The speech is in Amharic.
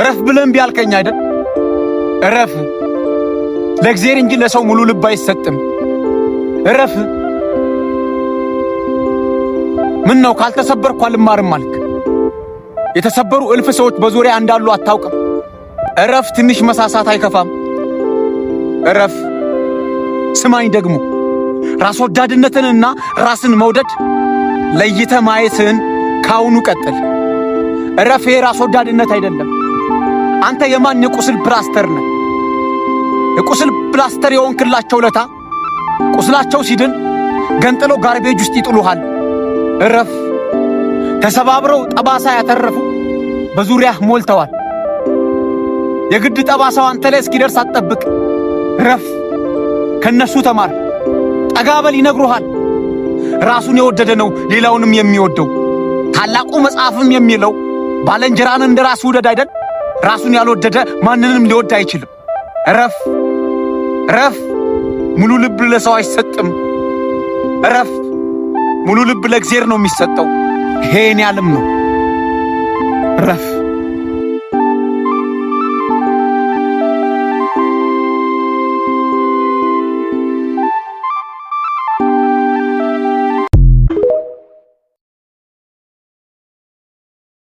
እረፍ ብለን ቢያልከኝ አይደል? እረፍ። ለእግዚአብሔር እንጂ ለሰው ሙሉ ልብ አይሰጥም። እረፍ። ምን ነው ካልተሰበርኩ አልማርም አልክ? የተሰበሩ እልፍ ሰዎች በዙሪያ እንዳሉ አታውቅም? እረፍ። ትንሽ መሳሳት አይከፋም? እረፍ። ስማኝ ደግሞ ራስ ወዳድነትንና ራስን መውደድ ለይተ ማየትን ካሁኑ ቀጥል። እረፍ። ራስ ወዳድነት አይደለም። አንተ የማን የቁስል ፕላስተር ነህ? የቁስል ፕላስተር የሆንክላቸው ለታ ቁስላቸው ሲድን ገንጥለው ጋርቤጅ ውስጥ ይጥሉሃል። እረፍ። ተሰባብረው ጠባሳ ያተረፉ በዙሪያህ ሞልተዋል። የግድ ጠባሳው አንተ ላይ እስኪደርስ አትጠብቅ። እረፍ። ከነሱ ተማር። ጠጋበል ይነግሩሃል። ራሱን የወደደ ነው ሌላውንም የሚወደው። ታላቁ መጽሐፍም የሚለው ባልንጀራን እንደ ራስ ውደድ አይደል? ራሱን ያልወደደ ማንንም ሊወድ አይችልም። እረፍ። እረፍ። ሙሉ ልብ ለሰው አይሰጥም። እረፍ። ሙሉ ልብ ለእግዚአብሔር ነው የሚሰጠው። ይሄ የኔ ዓለም ነው። እረፍ።